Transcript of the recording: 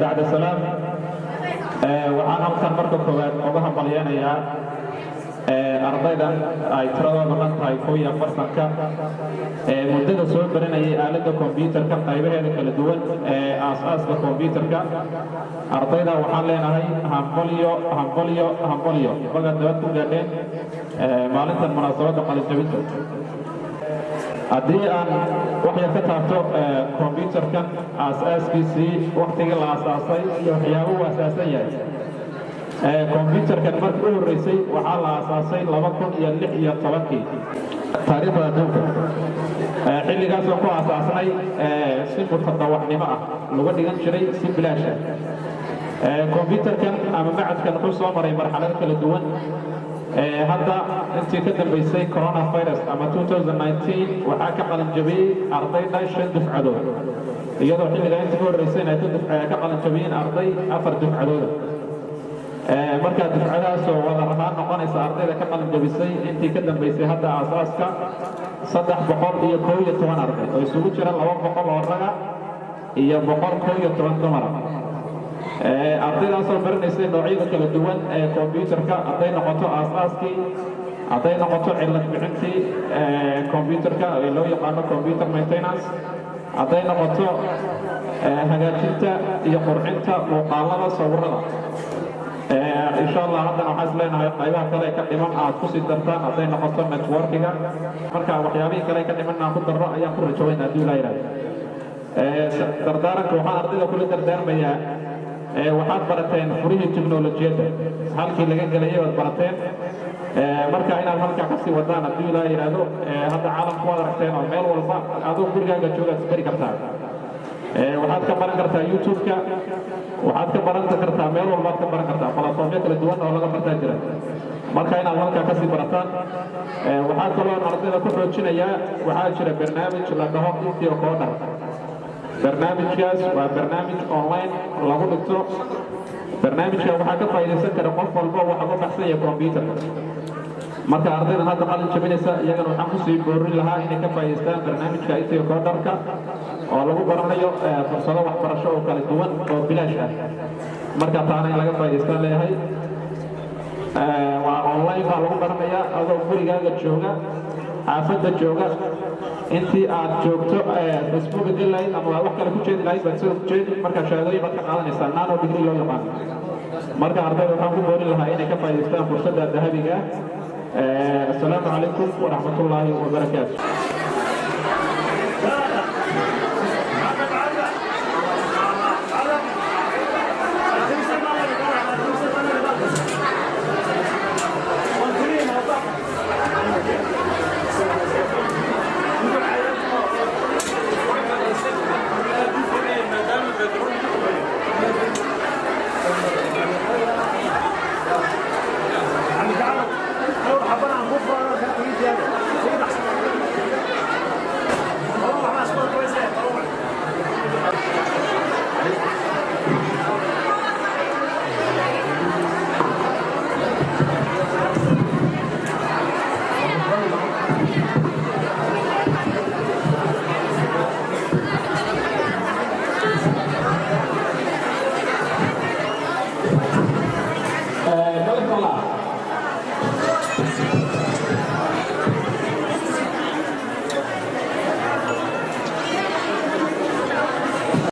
بعد السلام waxaan halkan marka koowaad uga hambalyeynaya ardaydan ay tiradoodu dhan tahay 40-ka muddada soo baranayay aaladda kombiyuutarka qaybaheeda kala duwan ee aasaaska kombiyuutarka ardayda waxaan leenahay hambalyo baga dawad ku gaadheen maalintan munaasabadda qalinjabinta haddii aan wax yar ka taabto kombiyuutarkan aasaaskiisii waqtigii la aasaasay iyo waxyaabuhu asaasan yahay kombiyuutarkan markii u horreysay waxaa la aasaasay 2016 taariikhda adduunka xilligaasoo ku aasaasnay si mutadawacnimo ah lagu dhigan jiray si bilaash ah kombiyuutarkan ama macadkan wuxuu soo maray marxalado kala duwan hadda intii ka dambeysay coronavirus ama 2019 waxaa ka qalin jabiyey arday dhan 5 dufcadood iyadoo xilligaa intii ka horreysayna ay ka qalin jabiyeen arday 4 dufcadood marka dufcadaas oo wada rahaan noqonaysa ardayda ka qalin jabisay intii ka dambeysay hadda aasaaska 311 arday oo isugu jira 200 oo raga iyo 111 dumar ardaydaasoo baranaysay noocyada kala duwan ee kombiyuutarka hadday noqoto aasaaskii hadday noqoto cilad bixintii kombiyuutarka ee loo yaqaano computer maintenance hadday noqoto hagaajinta iyo qurxinta muuqaalada sawirada insha allah haddana waxaan isleenahay qaybaha kale ka dhiman aad ku sii dartaan hadday noqoto networkiga marka waxyaabihii kale ka dhiman aan ku darro ayaan ku rajaweyn haddii la yidhahdo dardaaranka waxaan ardayda kula dardaarmayaa waxaad barateen furihii tiknolojiyadda halkii laga gelayay waad barateen marka inaad halkaa kasii wadaan haddii la yidhaahdo hadda caalamku waad aragteen oo meel walba adoo gurigaaga joogaad isbari kartaa waxaad ka baran kartaa youtube-ka waxaad ka baran kartaa meel walbaad ka baran kartaa platformyo kala duwan oo laga bartaa jira marka inaad halkaa kasii barataan waxaa kaloo ardayda ku xoojinayaa waxaa jira barnaamij la dhaho intio coder barnaamijkaas waa barnaamij online lagu dhigto barnaamijka waxaa ka faa'iidaysan kara qof walba waxa u baxsan yahay kombiyuutarka marka ardaydan hadda qalin jabinaysa iyagana waxaan kusii boorin lahaa inay ka faa'iidaystaan barnaamijka intio coderka oo lagu baranayo fursado waxbarasho oo kala duwan oo bilaash ah marka taana in laga faa'iidaystaan leeyahay waa online baa lagu baranayaa adoo gurigaaga jooga xaafadda jooga intii aad joogto facebooka geli lahayd ama wax kale ku jeedi lahayd baad sida ku jeedi markaa shahaadooyin baad ka qaadanaysaa nano degree loo yaqaan marka ardayda waxaan ku boorin lahaa inay ka faa'iidaystaan fursadda dahabiga assalaamu calaykum waraxmatullaahi wabarakaatu